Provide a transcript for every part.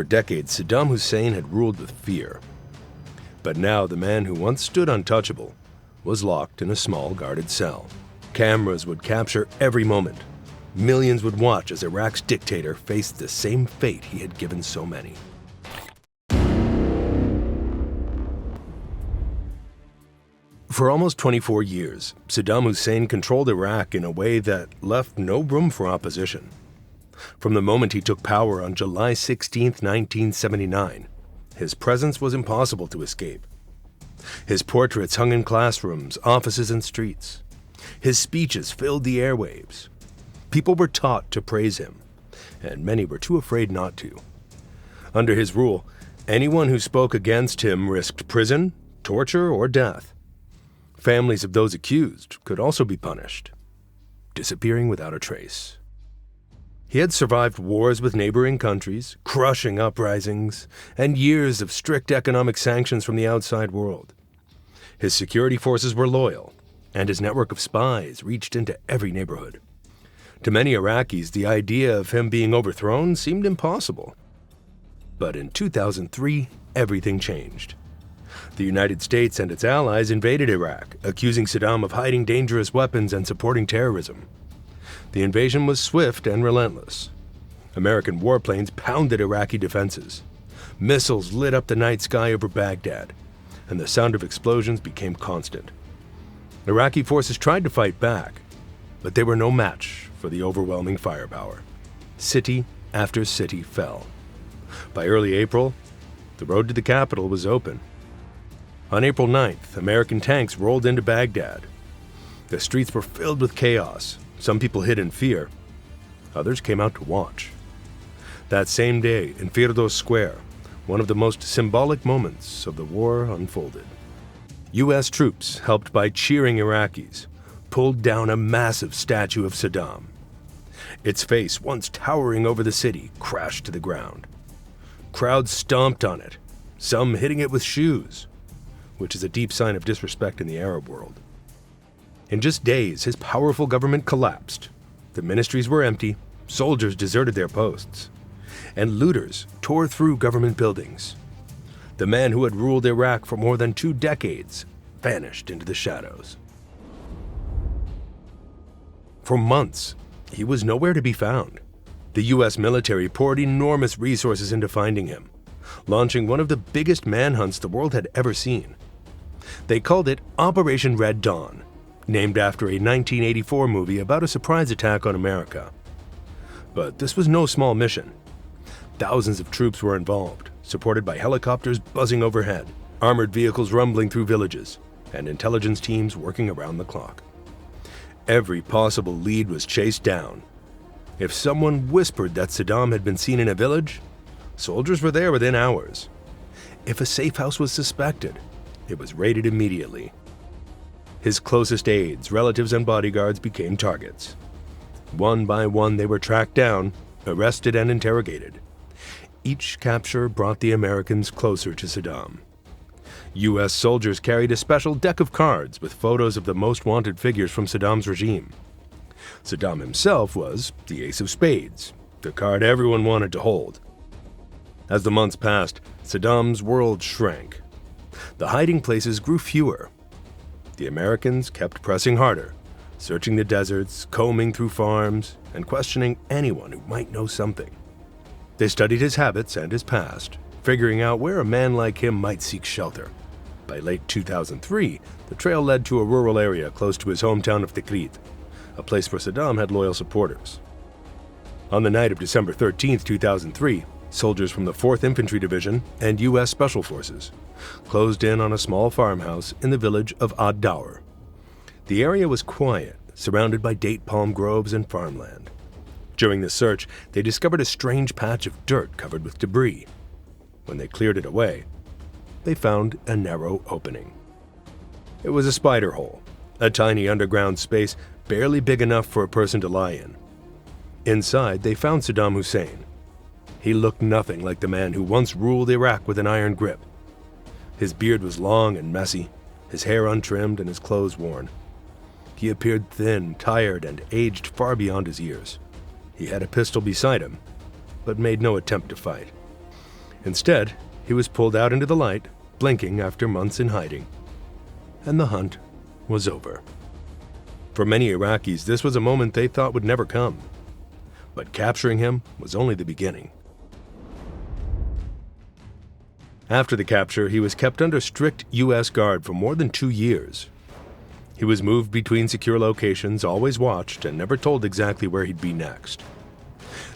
For decades, Saddam Hussein had ruled with fear. But now the man who once stood untouchable was locked in a small guarded cell. Cameras would capture every moment. Millions would watch as Iraq's dictator faced the same fate he had given so many. For almost 24 years, Saddam Hussein controlled Iraq in a way that left no room for opposition. From the moment he took power on July 16, 1979, his presence was impossible to escape. His portraits hung in classrooms, offices, and streets. His speeches filled the airwaves. People were taught to praise him, and many were too afraid not to. Under his rule, anyone who spoke against him risked prison, torture, or death. Families of those accused could also be punished, disappearing without a trace. He had survived wars with neighboring countries, crushing uprisings, and years of strict economic sanctions from the outside world. His security forces were loyal, and his network of spies reached into every neighborhood. To many Iraqis, the idea of him being overthrown seemed impossible. But in 2003, everything changed. The United States and its allies invaded Iraq, accusing Saddam of hiding dangerous weapons and supporting terrorism. The invasion was swift and relentless. American warplanes pounded Iraqi defenses. Missiles lit up the night sky over Baghdad, and the sound of explosions became constant. Iraqi forces tried to fight back, but they were no match for the overwhelming firepower. City after city fell. By early April, the road to the capital was open. On April 9th, American tanks rolled into Baghdad. The streets were filled with chaos. Some people hid in fear. Others came out to watch. That same day, in Firdos Square, one of the most symbolic moments of the war unfolded. U.S. troops, helped by cheering Iraqis, pulled down a massive statue of Saddam. Its face, once towering over the city, crashed to the ground. Crowds stomped on it, some hitting it with shoes, which is a deep sign of disrespect in the Arab world. In just days, his powerful government collapsed. The ministries were empty, soldiers deserted their posts, and looters tore through government buildings. The man who had ruled Iraq for more than 2 decades vanished into the shadows. For months, he was nowhere to be found. The U.S. military poured enormous resources into finding him, launching one of the biggest manhunts the world had ever seen. They called it Operation Red Dawn, named after a 1984 movie about a surprise attack on America. But this was no small mission. Thousands of troops were involved, supported by helicopters buzzing overhead, armored vehicles rumbling through villages, and intelligence teams working around the clock. Every possible lead was chased down. If someone whispered that Saddam had been seen in a village, soldiers were there within hours. If a safe house was suspected, it was raided immediately. His closest aides, relatives, and bodyguards became targets. One by one, they were tracked down, arrested, and interrogated. Each capture brought the Americans closer to Saddam. U.S. soldiers carried a special deck of cards with photos of the most wanted figures from Saddam's regime. Saddam himself was the ace of spades, the card everyone wanted to hold. As the months passed, Saddam's world shrank. The hiding places grew fewer. The Americans kept pressing harder, searching the deserts, combing through farms, and questioning anyone who might know something. They studied his habits and his past, figuring out where a man like him might seek shelter. By late 2003, the trail led to a rural area close to his hometown of Tikrit, a place where Saddam had loyal supporters. On the night of December 13, 2003, soldiers from the 4th Infantry Division and U.S. Special Forces closed in on a small farmhouse in the village of Ad-Dawr. The area was quiet, surrounded by date palm groves and farmland. During the search, they discovered a strange patch of dirt covered with debris. When they cleared it away, they found a narrow opening. It was a spider hole, a tiny underground space barely big enough for a person to lie in. Inside, they found Saddam Hussein. He looked nothing like the man who once ruled Iraq with an iron grip. His beard was long and messy, his hair untrimmed and his clothes worn. He appeared thin, tired, and aged far beyond his years. He had a pistol beside him, but made no attempt to fight. Instead, he was pulled out into the light, blinking after months in hiding. And the hunt was over. For many Iraqis, this was a moment they thought would never come. But capturing him was only the beginning. After the capture, he was kept under strict U.S. guard for more than 2 years. He was moved between secure locations, always watched, and never told exactly where he'd be next.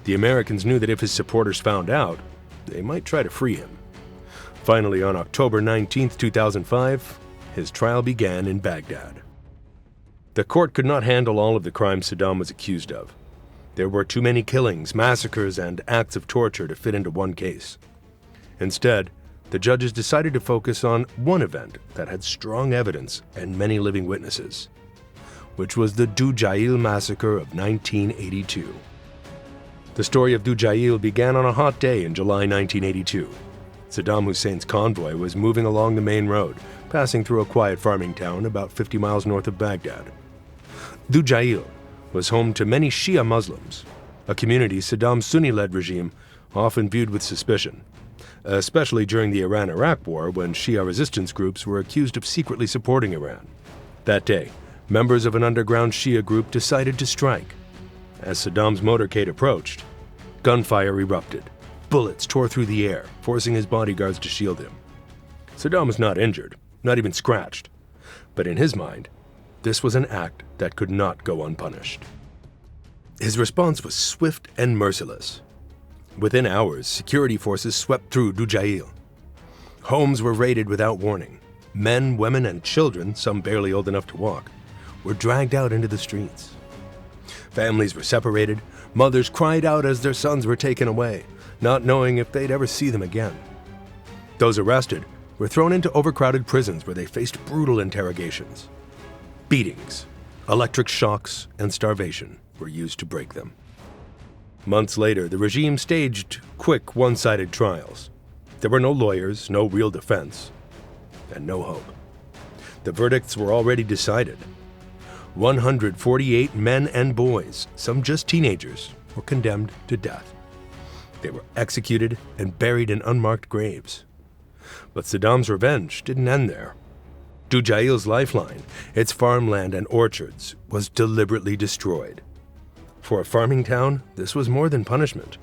The Americans knew that if his supporters found out, they might try to free him. Finally, on October 19, 2005, his trial began in Baghdad. The court could not handle all of the crimes Saddam was accused of. There were too many killings, massacres, and acts of torture to fit into one case. Instead, the judges decided to focus on one event that had strong evidence and many living witnesses, which was the Dujail massacre of 1982. The story of Dujail began on a hot day in July 1982. Saddam Hussein's convoy was moving along the main road, passing through a quiet farming town about 50 miles north of Baghdad. Dujail was home to many Shia Muslims, a community Saddam's Sunni-led regime often viewed with suspicion, especially during the Iran-Iraq War when Shia resistance groups were accused of secretly supporting Iran. That day, members of an underground Shia group decided to strike. As Saddam's motorcade approached, gunfire erupted. Bullets tore through the air, forcing his bodyguards to shield him. Saddam was not injured, not even scratched, but in his mind, this was an act that could not go unpunished. His response was swift and merciless. Within hours, security forces swept through Dujail. Homes were raided without warning. Men, women, and children, some barely old enough to walk, were dragged out into the streets. Families were separated. Mothers cried out as their sons were taken away, not knowing if they'd ever see them again. Those arrested were thrown into overcrowded prisons where they faced brutal interrogations. Beatings, electric shocks, and starvation were used to break them. Months later, the regime staged quick, one-sided trials. There were no lawyers, no real defense, and no hope. The verdicts were already decided. 148 men and boys, some just teenagers, were condemned to death. They were executed and buried in unmarked graves. But Saddam's revenge didn't end there. Dujail's lifeline, its farmland and orchards, was deliberately destroyed. For a farming town, this was more than punishment.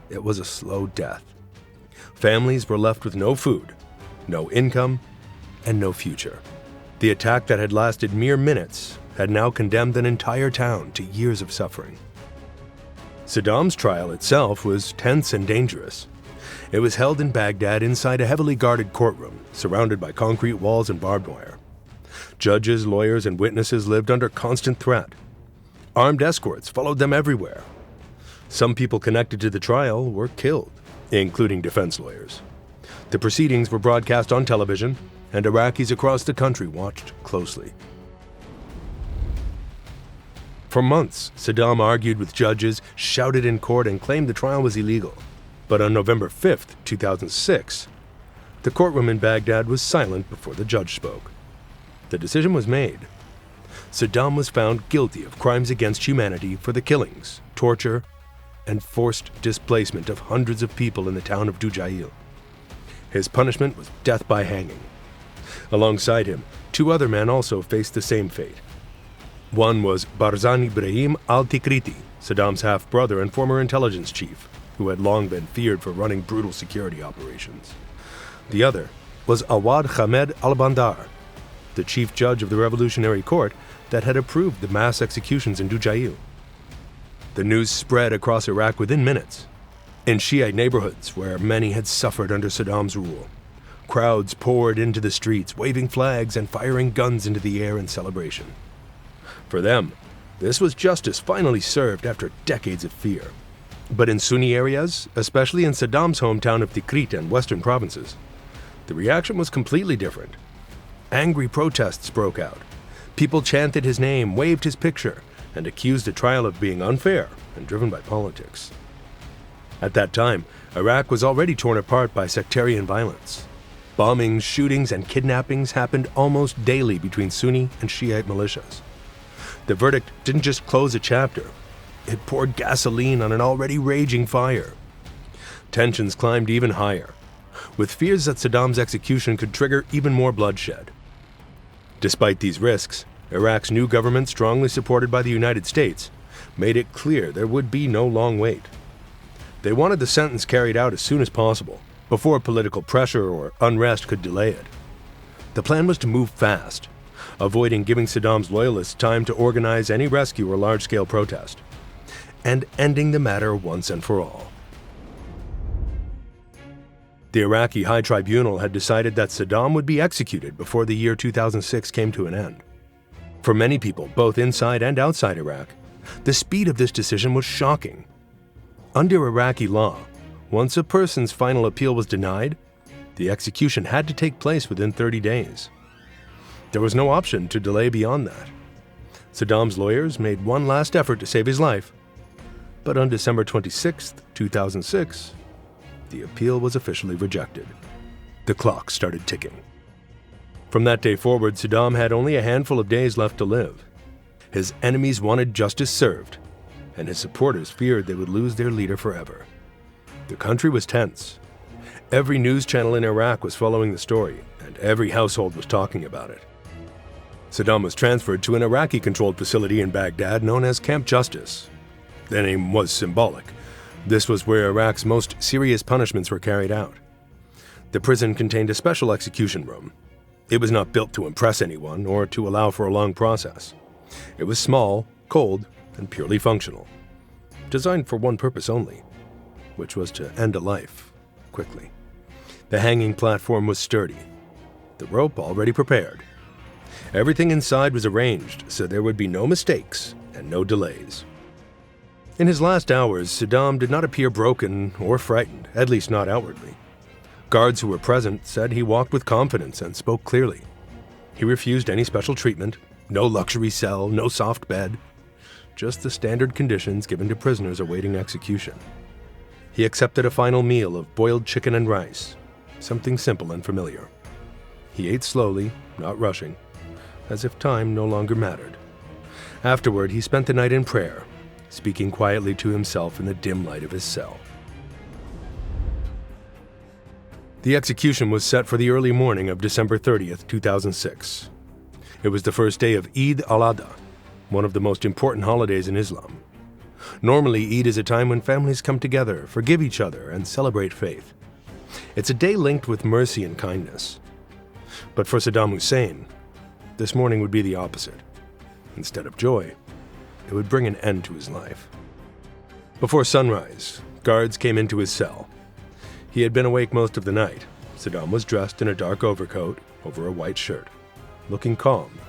It was a slow death. Families were left with no food, no income, and no future. The attack that had lasted mere minutes had now condemned an entire town to years of suffering. Saddam's trial itself was tense and dangerous. It was held in Baghdad inside a heavily guarded courtroom, surrounded by concrete walls and barbed wire. Judges, lawyers, and witnesses lived under constant threat. Armed escorts followed them everywhere. Some people connected to the trial were killed, including defense lawyers. The proceedings were broadcast on television, and Iraqis across the country watched closely. For months, Saddam argued with judges, shouted in court, and claimed the trial was illegal. But on November 5, 2006, the courtroom in Baghdad was silent before the judge spoke. The decision was made. Saddam was found guilty of crimes against humanity for the killings, torture, and forced displacement of hundreds of people in the town of Dujail. His punishment was death by hanging. Alongside him, 2 other men also faced the same fate. One was Barzan Ibrahim al-Tikriti, Saddam's half-brother and former intelligence chief, who had long been feared for running brutal security operations. The other was Awad Hamed al-Bandar, the chief judge of the revolutionary court that had approved the mass executions in Dujail. The news spread across Iraq within minutes. In Shiite neighborhoods where many had suffered under Saddam's rule, crowds poured into the streets, waving flags and firing guns into the air in celebration. For them, this was justice finally served after decades of fear. But in Sunni areas, especially in Saddam's hometown of Tikrit and western provinces, the reaction was completely different. Angry protests broke out. People chanted his name, waved his picture, and accused the trial of being unfair and driven by politics. At that time, Iraq was already torn apart by sectarian violence. Bombings, shootings, and kidnappings happened almost daily between Sunni and Shiite militias. The verdict didn't just close a chapter, it poured gasoline on an already raging fire. Tensions climbed even higher, with fears that Saddam's execution could trigger even more bloodshed. Despite these risks, Iraq's new government, strongly supported by the United States, made it clear there would be no long wait. They wanted the sentence carried out as soon as possible, before political pressure or unrest could delay it. The plan was to move fast, avoiding giving Saddam's loyalists time to organize any rescue or large-scale protest, and ending the matter once and for all. The Iraqi High Tribunal had decided that Saddam would be executed before the year 2006 came to an end. For many people, both inside and outside Iraq, the speed of this decision was shocking. Under Iraqi law, once a person's final appeal was denied, the execution had to take place within 30 days. There was no option to delay beyond that. Saddam's lawyers made one last effort to save his life, but on December 26, 2006, the appeal was officially rejected. The clock started ticking. From that day forward, Saddam had only a handful of days left to live. His enemies wanted justice served, and his supporters feared they would lose their leader forever. The country was tense. Every news channel in Iraq was following the story, and every household was talking about it. Saddam was transferred to an Iraqi-controlled facility in Baghdad known as Camp Justice. The name was symbolic. This was where Iraq's most serious punishments were carried out. The prison contained a special execution room. It was not built to impress anyone or to allow for a long process. It was small, cold, and purely functional, designed for one purpose only, which was to end a life quickly. The hanging platform was sturdy, the rope already prepared. Everything inside was arranged so there would be no mistakes and no delays. In his last hours, Saddam did not appear broken or frightened, at least not outwardly. Guards who were present said he walked with confidence and spoke clearly. He refused any special treatment, no luxury cell, no soft bed, just the standard conditions given to prisoners awaiting execution. He accepted a final meal of boiled chicken and rice, something simple and familiar. He ate slowly, not rushing, as if time no longer mattered. Afterward, he spent the night in prayer, speaking quietly to himself in the dim light of his cell. The execution was set for the early morning of December 30th, 2006. It was the first day of Eid al-Adha, one of the most important holidays in Islam. Normally, Eid is a time when families come together, forgive each other, and celebrate faith. It's a day linked with mercy and kindness. But for Saddam Hussein, this morning would be the opposite. Instead of joy, it would bring an end to his life. Before sunrise, guards came into his cell. He had been awake most of the night. Saddam was dressed in a dark overcoat over a white shirt, looking calm,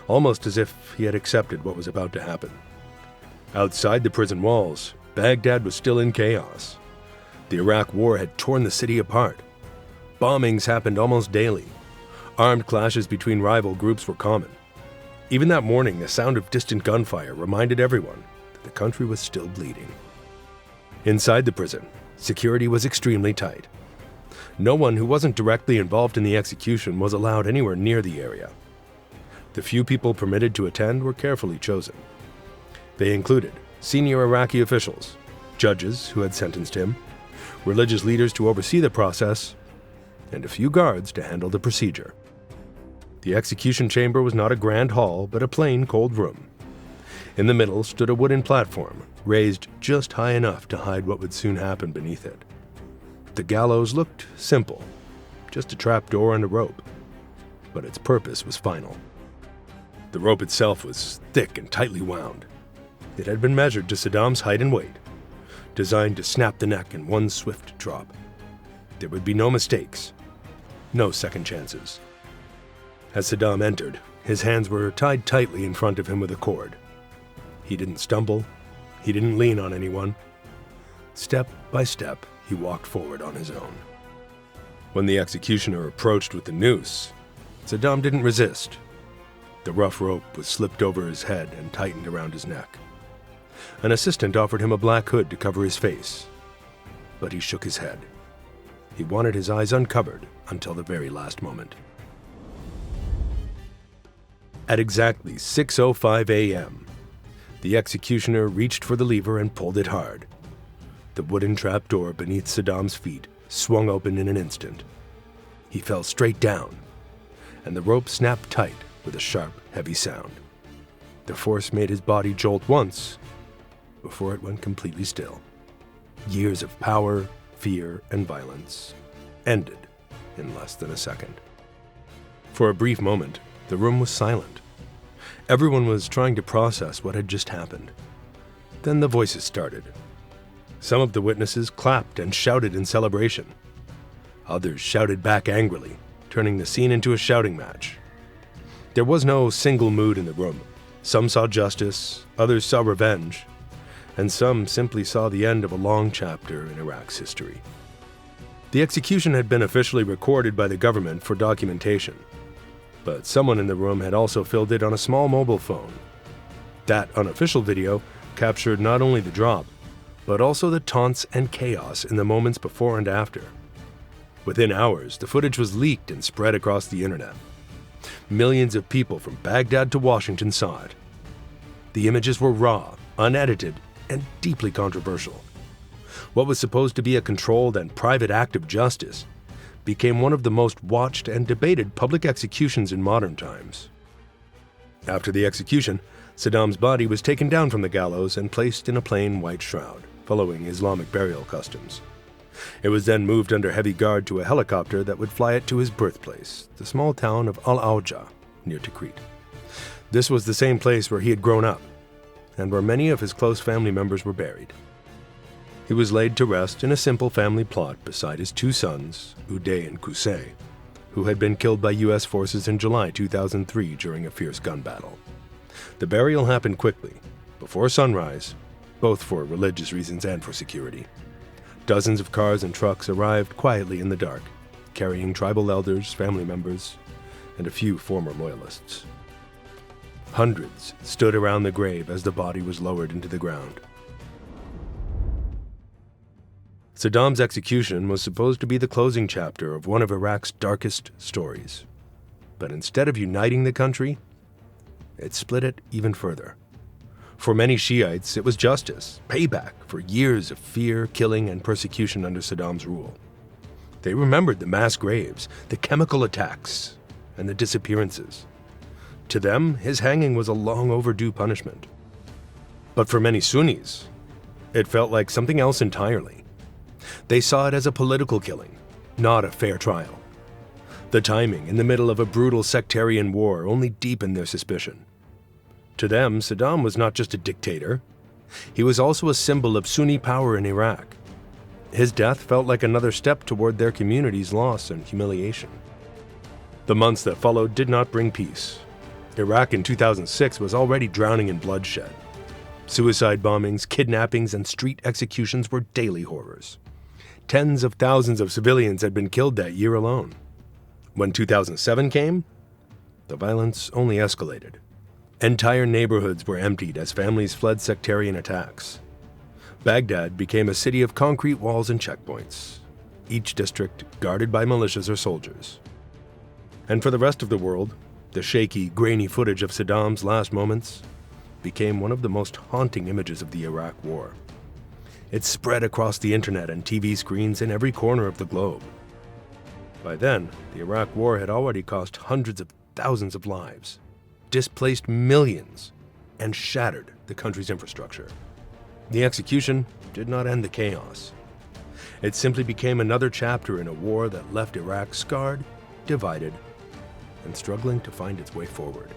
almost as if he had accepted what was about to happen. Outside the prison walls, Baghdad was still in chaos. The Iraq War had torn the city apart. Bombings happened almost daily. Armed clashes between rival groups were common. Even that morning, the sound of distant gunfire reminded everyone that the country was still bleeding. Inside the prison, security was extremely tight. No one who wasn't directly involved in the execution was allowed anywhere near the area. The few people permitted to attend were carefully chosen. They included senior Iraqi officials, judges who had sentenced him, religious leaders to oversee the process, and a few guards to handle the procedure. The execution chamber was not a grand hall, but a plain, cold room. In the middle stood a wooden platform, raised just high enough to hide what would soon happen beneath it. The gallows looked simple, just a trap door and a rope, but its purpose was final. The rope itself was thick and tightly wound. It had been measured to Saddam's height and weight, designed to snap the neck in one swift drop. There would be no mistakes, no second chances. As Saddam entered, his hands were tied tightly in front of him with a cord. He didn't stumble. He didn't lean on anyone. Step by step, he walked forward on his own. When the executioner approached with the noose, Saddam didn't resist. The rough rope was slipped over his head and tightened around his neck. An assistant offered him a black hood to cover his face, but he shook his head. He wanted his eyes uncovered until the very last moment. At exactly 6:05 a.m., the executioner reached for the lever and pulled it hard. The wooden trapdoor beneath Saddam's feet swung open in an instant. He fell straight down, and the rope snapped tight with a sharp, heavy sound. The force made his body jolt once before it went completely still. Years of power, fear, and violence ended in less than a second. For a brief moment, the room was silent. Everyone was trying to process what had just happened. Then the voices started. Some of the witnesses clapped and shouted in celebration. Others shouted back angrily, turning the scene into a shouting match. There was no single mood in the room. Some saw justice, others saw revenge, and some simply saw the end of a long chapter in Iraq's history. The execution had been officially recorded by the government for documentation, but someone in the room had also filmed it on a small mobile phone. That unofficial video captured not only the drop, but also the taunts and chaos in the moments before and after. Within hours, the footage was leaked and spread across the internet. Millions of people from Baghdad to Washington saw it. The images were raw, unedited, and deeply controversial. What was supposed to be a controlled and private act of justice became one of the most watched and debated public executions in modern times. After the execution, Saddam's body was taken down from the gallows and placed in a plain white shroud, following Islamic burial customs. It was then moved under heavy guard to a helicopter that would fly it to his birthplace, the small town of Al-Auja, near Tikrit. This was the same place where he had grown up, and where many of his close family members were buried. He was laid to rest in a simple family plot beside his two sons, Uday and Qusay, who had been killed by U.S. forces in July 2003 during a fierce gun battle. The burial happened quickly, before sunrise, both for religious reasons and for security. Dozens of cars and trucks arrived quietly in the dark, carrying tribal elders, family members, and a few former loyalists. Hundreds stood around the grave as the body was lowered into the ground. Saddam's execution was supposed to be the closing chapter of one of Iraq's darkest stories. But instead of uniting the country, it split it even further. For many Shiites, it was justice, payback for years of fear, killing, and persecution under Saddam's rule. They remembered the mass graves, the chemical attacks, and the disappearances. To them, his hanging was a long overdue punishment. But for many Sunnis, it felt like something else entirely. They saw it as a political killing, not a fair trial. The timing in the middle of a brutal sectarian war only deepened their suspicion. To them, Saddam was not just a dictator. He was also a symbol of Sunni power in Iraq. His death felt like another step toward their community's loss and humiliation. The months that followed did not bring peace. Iraq in 2006 was already drowning in bloodshed. Suicide bombings, kidnappings, and street executions were daily horrors. Tens of thousands of civilians had been killed that year alone. When 2007 came, the violence only escalated. Entire neighborhoods were emptied as families fled sectarian attacks. Baghdad became a city of concrete walls and checkpoints, each district guarded by militias or soldiers. And for the rest of the world, the shaky, grainy footage of Saddam's last moments became one of the most haunting images of the Iraq War. It spread across the internet and TV screens in every corner of the globe. By then, the Iraq War had already cost hundreds of thousands of lives, displaced millions, and shattered the country's infrastructure. The execution did not end the chaos. It simply became another chapter in a war that left Iraq scarred, divided, and struggling to find its way forward.